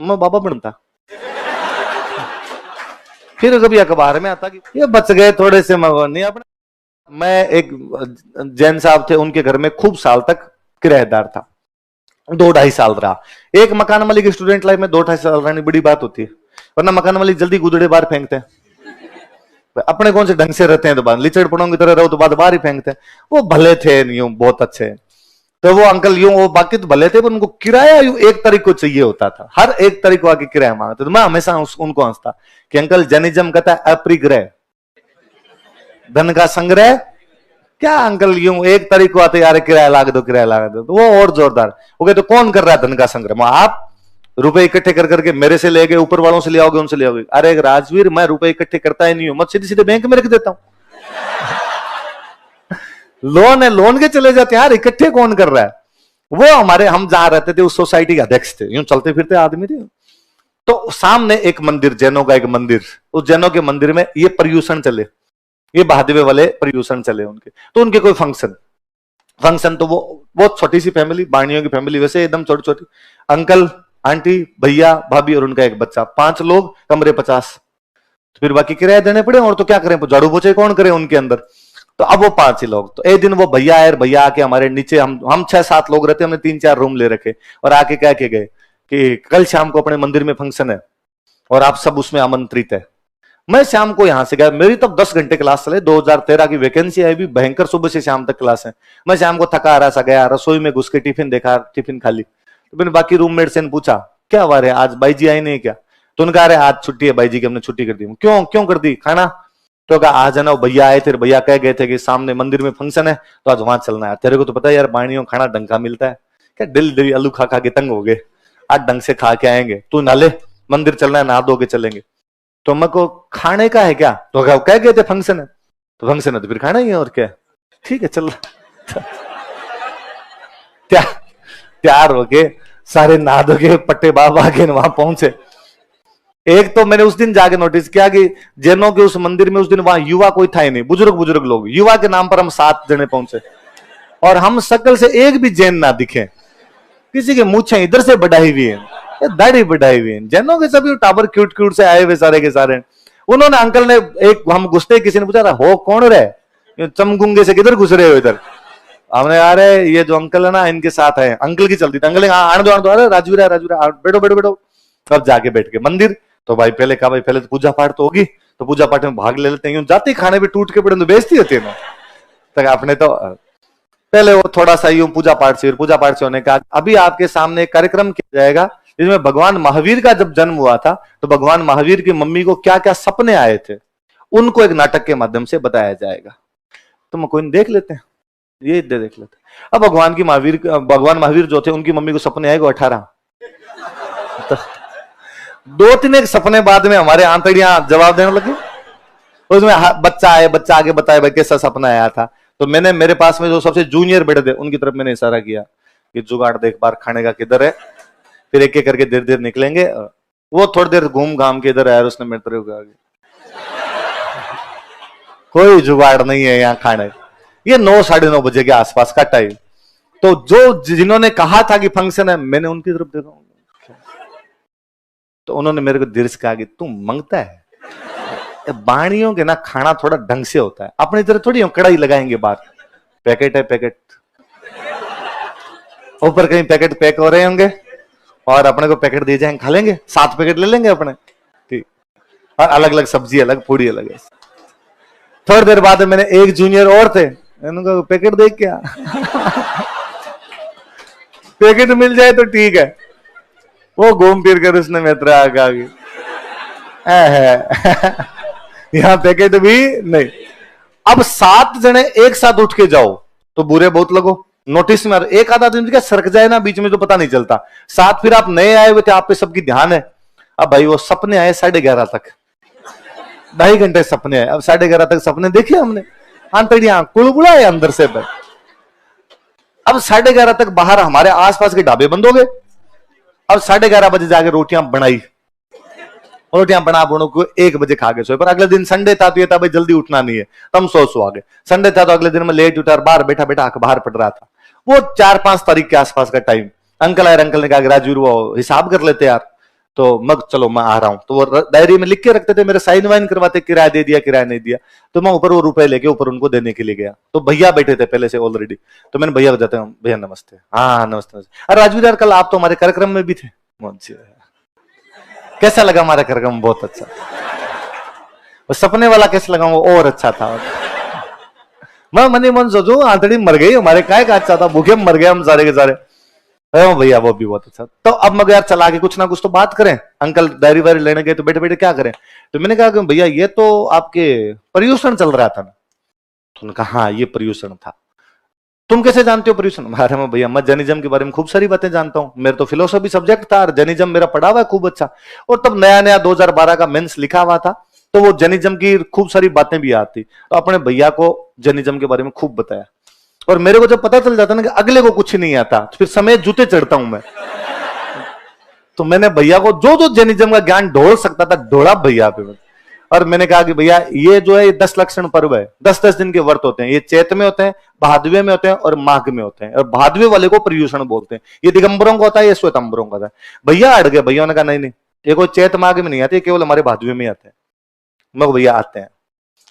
तो मैं बाबा बनता। फिर कभी अखबार में आता कि ये बच गए थोड़े से नहीं अपने। मैं एक जैन साहब थे, उनके घर में खूब साल तक किराएदार था, 2-2.5 साल रहा। एक मकान मालिक स्टूडेंट लाइफ में 2-2.5 साल रहनी बड़ी बात होती है, वरना मकान मालिक जल्दी गुदड़े बाहर फेंकते हैं। अपने कौन से ढंग से रहते हैं तो बाद लिचड़ पड़ों की तरह रहो तो बाद बाहर ही फेंकते हैं। वो भले थे यूं बहुत अच्छे, तो वो अंकल यूं, वो बाकी तो भले थे पर उनको किराया यूं एक तारीख को चाहिए होता था, हर एक तारीख को आके किराया मांगते। तो मैं हमेशा उनको हंसता कि अंकल जैनिज्म कहता है अपरिग्रह, धन का संग्रह, क्या अंकल यूं एक तारीख को आते यार किराया लाग दो किराया लाग दो। तो वो और जोरदार, वो कहते तो कौन कर रहा है धन का संग्रह? आप रुपए इकट्ठे कर करके मेरे से ले गए, ऊपर वालों से ले आओगे, उनसे ले आओगे। अरे राजवीर, मैं रुपए इकट्ठे करता ही नहीं हूं, मैं सीधे सीधे बैंक में रख देता हूं। लोन है, लोन के चले जाते हैं यार, इकट्ठे कौन कर रहा है? वो हमारे, हम जहां रहते थे उस सोसाइटी के अध्यक्ष थे, यूं चलते फिरते आदमी थे। तो सामने एक मंदिर, जैनों का एक मंदिर, उस जैनों के मंदिर में ये पर्यूषण चले, ये बहादवे वाले पर्यूषण चले उनके। तो उनके कोई फंक्शन तो वो बहुत छोटी सी फैमिली, बाणियों की फैमिली वैसे एकदम छोटी छोटी, अंकल आंटी भैया भाभी और उनका एक बच्चा, 5 लोग, कमरे 50। तो फिर बाकी किराया देने पड़े, और तो क्या करें, झाड़ू पोछे कौन करे उनके अंदर। तो अब वो 5 ही लोग। तो एक दिन वो भैया आए, भैया आके हमारे नीचे, हम 6-7 लोग रहते, हमने 3-4 रूम ले रखे, और आके कह के गए कि कल शाम को अपने मंदिर में फंक्शन है और आप सब उसमें आमंत्रित है। मैं शाम को यहां से गया, मेरी तब 10 घंटे क्लास चले, 2013 की वैकेंसी आई भी, भयंकर सुबह से शाम तक क्लास है। मैं शाम को थका रहा सा गया, रसोई में घुस के टिफिन देखा, टिफिन खा ली। तो मैंने बाकी रूममेट से पूछा क्या हुआ रे, आज बाई जी आई नहीं क्या? तो उनका अरे आज छुट्टी है बाई जी की, हमने छुट्टी कर दी। क्यों क्यों कर दी? खाना? तो कहा आज है ना भैया आए थे, भैया कह गए थे कि सामने मंदिर में फंक्शन है तो आज वहां चलना है। तेरे को तो पता है यार बाणियों खाना ढंग का मिलता है क्या, दिल आलू खा खा के तंग हो गए, आज ढंग से खा के आएंगे, तू नाले मंदिर चलना है, नहा धो के चलेंगे। तो मैं को खाने का है क्या? तो कह गए थे फंक्शन है, तो फंक्शन है तो फिर खाना ही है और क्या, ठीक है चल। तैयार होके सारे नहा धो के पट्टे बाबा के वहां पहुंचे। एक तो मैंने उस दिन जाके नोटिस किया कि जैनों के उस मंदिर में उस दिन वहां युवा कोई था ही नहीं, बुजुर्ग लोग, युवा के नाम पर हम 7 जने पहुंचे, और हम शक्ल से एक भी जैन ना दिखे, किसी के मूछें इधर से बढ़ाई हुई है, दाढ़ी बढ़ाई हुई है। जैनों के सभी टावर क्यूट क्यूट से आए हुए सारे के सारे। उन्होंने, अंकल ने, एक हम घुसते किसी ने पूछा हो कौन रहे, चमगुंगे से किधर घुस रहे हो इधर? हमने अरे ये जो अंकल है ना इनके साथ है, अंकल की चलती थी, अंकल आने दो, अरे राजवीरा बैठो बैठो बैठो। तब जाके बैठ के मंदिर, तो भाई पहले कहा भाई पहले तो पूजा पाठ तो होगी, तो पूजा पाठ में भाग ले लेते हैं, जाते ही खाने पे टूट के पड़े तो बेइज्जती होती है ना। तो आपने तो पहले वो थोड़ा सा यूं पूजा पाठ से होने का, अभी आपके सामने एक कार्यक्रम किया जाएगा जिसमें भगवान महावीर का जब जन्म हुआ था तो भगवान महावीर की मम्मी को क्या क्या सपने आए थे उनको एक नाटक के माध्यम से बताया जाएगा। तो मैं कोई देख लेते हैं, ये देख लेते हैं। अब भगवान महावीर जो थे उनकी मम्मी को सपने आएगा 18। तो 2-3 एक सपने बाद में हमारे आंतड़ियां जवाब देने लगी। उसमें बच्चा आगे बताए भाई कैसा सपना आया था। तो मैंने, मेरे पास में जो सबसे जूनियर बेटे थे उनकी तरफ मैंने इशारा किया कि जुगाड़ देख बार खाने का किधर है, फिर एक एक करके देर देर निकलेंगे। वो थोड़ी देर घूम घाम के इधर आया, उसने मेरे तरफ कहा कोई जुगाड़ नहीं है यहाँ खाने। ये 9-9:30 बजे के आसपास का टाइम। तो जो जिन्होंने कहा था कि फंक्शन है, मैंने उनकी तरफ देखा, तो उन्होंने मेरे को धीरे से कहा कि तू मंगता है, बाणियों के ना खाना थोड़ा ढंग से होता है, अपनी तरह थोड़ी कढ़ाई लगाएंगे बाहर, पैकेट है पैकेट, ऊपर कहीं पैकेट पैक हो रहे होंगे और अपने को पैकेट दिए जाएंगे, खा लेंगे, 7 पैकेट ले लेंगे अपने, ठीक। और अलग अलग सब्जी अलग, पूड़ी अलग है। थोड़ी देर बाद मैंने, एक जूनियर और थे, उनको पैकेट देख क्या पैकेट मिल जाए तो ठीक है। वो घूम फिर कर उसने मित्र कहा यहाँ पैकेट भी नहीं। अब 7 जने एक साथ उठ के जाओ तो बुरे बहुत लगो, नोटिस में एक आधा दिन क्या सरक जाए ना बीच में तो पता नहीं चलता। 7 फिर आप नए आए हुए थे, आप पे सबकी ध्यान है। अब भाई वो सपने आए 11:30 तक, 2.5 घंटे सपने आए। अब 11:30 तक सपने देखे हमने, आंतड़ियां कुलबुला है अंदर से। अब 11:30 तक बाहर हमारे आसपास के ढाबे बंद हो गए। अब 11:30 बजे जाके रोटियां बनाई, रोटियां बना बुनो को 1 बजे खा के सोए। पर अगले दिन संडे था तो ये था भाई जल्दी उठना नहीं है, तम सो आ गए। संडे था तो अगले दिन में लेट उठा, बाहर बैठा बैठा अखबार पढ़ रहा था। वो 4-5 तारीख के आसपास का टाइम, अंकल आए, अंकल ने कहा राजवीर वो हिसाब कर लेते यार। तो मग चलो मैं आ रहा हूं, तो वो डायरी में लिख के रखते थे, मेरे साइन वाइन करवाते, किराया दे दिया किराया नहीं दिया, तो मैं ऊपर वो रुपए लेके ऊपर उनको देने के लिए गया। तो भैया बैठे थे पहले से ऑलरेडी, तो मैंने भैया को जाते हैं, भैया नमस्ते। हाँ नमस्ते नमस्ते। अरे राजवीर यार कल आप तो हमारे कार्यक्रम में भी थे। कैसा लगा हमारा कार्यक्रम? बहुत अच्छा। वो सपने वाला कैसा लगा? वो और अच्छा था। मैं मनी मन सोचू आंतड़ी मर गई हमारे, काय का अच्छा था, भूखे मर गए हम सारे के सारे। भैया वो भी बहुत अच्छा। तो अब मगर यार चला के कुछ ना कुछ तो बात करें। अंकल डायरी वायरी लेने गए तो बैठे बैठे क्या करें, तो मैंने कहा कि भैया ये तो आपके पर्यूषण चल रहा था ना। तो उन्होंने कहा हाँ ये पर्यूषण था। तुम कैसे जानते हो पर्यूषण? अरे मैं भैया मैं जर्नलिज्म के बारे में खूब सारी बातें जानता हूँ, मेरा तो फिलोसॉफी सब्जेक्ट था और जर्नलिज्म मेरा पढ़ा हुआ है खूब अच्छा। और तब नया नया 2012 का मेंस लिखा हुआ था, तो वो जर्नलिज्म की खूब सारी बातें भी आती, तो अपने भैया को जर्नलिज्म के बारे में खूब बताया। और मेरे को जब पता चल जाता ना कि अगले को कुछ नहीं आता, तो फिर समय जूते चढ़ता हूं मैं। तो मैंने भैया को जो जो जर्नलिज्म का ज्ञान ढोल सकता था ढोला भैया पे। और मैंने कहा कि भैया ये जो है 10 लक्षण पर्व है, 10-10 दिन के व्रत होते हैं, ये चैत में होते हैं, भादवे में होते हैं और माघ में होते हैं। और भादवे वाले को पर्यूषण बोलते हैं, ये दिगंबरों का होता है, ये श्वेतंबरों का होता है। भैया अड़ गए, भैया ने कहा नहीं नहीं ये कोई चैत माघ में नहीं आते, केवल हमारे भादवे में आते हैं। मैं भैया आते हैं,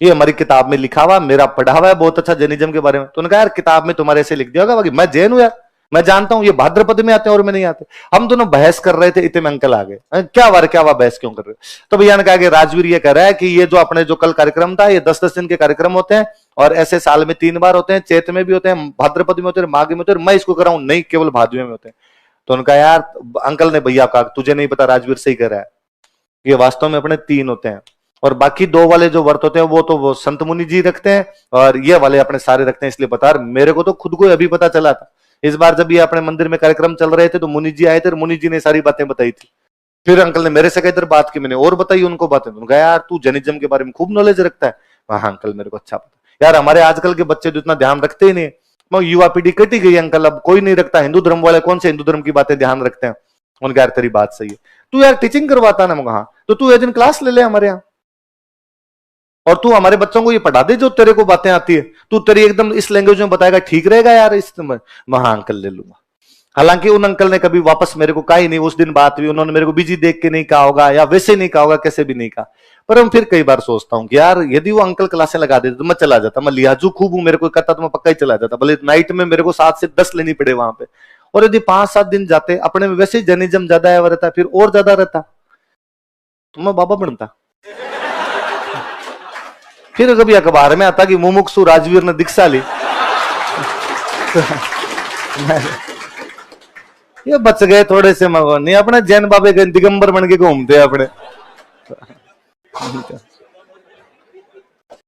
ये हमारी किताब में लिखा हुआ, मेरा पढ़ा हुआ है बहुत अच्छा जैनिज्म के बारे में। तो उन्होंने कहा यार किताब में तुम्हारे ऐसे लिख दिया होगा, बाकी मैं जैन हूं यार, मैं जानता हूं ये भाद्रपद में आते हैं और मैं नहीं आते। हम दोनों बहस कर रहे थे, इतने में अंकल आ गए, क्या हुआ बहस क्यों कर रहे? तो भैया ने कहा कि राजवीर ये कह रहा है कि ये जो अपने जो कल कार्यक्रम था, ये 10-10 दिन के कार्यक्रम होते हैं और ऐसे साल में 3 बार होते हैं, चैत में भी होते हैं, भाद्रपद में होते हैं, माघ में होते हैं, मैं इसको कर रहा हूं नहीं केवल भादवे में होते हैं। तो उनका यार अंकल ने भैया कहा तुझे नहीं पता, राजवीर सही कह रहा है, ये वास्तव में अपने 3 होते हैं और बाकी 2 वाले जो व्रत होते हैं वो तो वो संत मुनि जी रखते हैं और ये वाले अपने सारे रखते हैं। इसलिए बता, मेरे को तो खुद को अभी पता चला था। इस बार जब ये अपने मंदिर में कार्यक्रम चल रहे थे तो मुनि जी आए थे, मुनि जी ने सारी बातें बताई थी। फिर अंकल ने मेरे से इधर बात की, मैंने और बताई उनको बातें। उन्होंने कहा यार तू जैनिज्म के बारे में खूब नॉलेज रखता है। हाँ अंकल मेरे को अच्छा पता। यार हमारे आजकल के बच्चे तो इतना ध्यान रखते ही नहीं, मैं युवा पीढ़ी कटी गई अंकल, अब कोई नहीं रखता। हिंदू धर्म वाले कौन से हिंदू धर्म की बातें ध्यान रखते हैं? उनका यार तेरी बात सही है, तू यार टीचिंग करवाता ना। मैं तो तू एक दिन क्लास ले ले हमारे यहाँ और तू हमारे बच्चों को ये पढ़ा दे जो तेरे को बातें आती है, तू तेरी एकदम इस लैंग्वेज में बताएगा, ठीक रहेगा यार। इस हाँ अंकल ले लूंगा। हालांकि उन अंकल ने कभी वापस मेरे को कहा ही नहीं। उस दिन बात हुई, उन्होंने मेरे को बिजी देख के नहीं कहा होगा या वैसे नहीं कहा होगा, कैसे भी नहीं कहा। पर हम फिर कई बार सोचता हूँ कि यार यदि वो अंकल क्लासें लगा देते तो मैं चला जाता, मैं लिहाजू खूब हूं, मेरे को कहता तो मैं पक्का ही चला जाता, भले नाइट में मेरे को 7 से 10 लेनी पड़े वहां पे। और यदि 5-7 दिन जाते, अपने में वैसे ही जर्नलिज्म ज्यादा है रहता, फिर और ज्यादा रहता, तो मैं बाबा बनता। फिर कभी अखबार में आता कि मुमुक्षु राजवीर ने दीक्षा ली। ये बच गए थोड़े से, मगो नहीं अपने जैन बाबे के दिगंबर बन के घूमते अपने।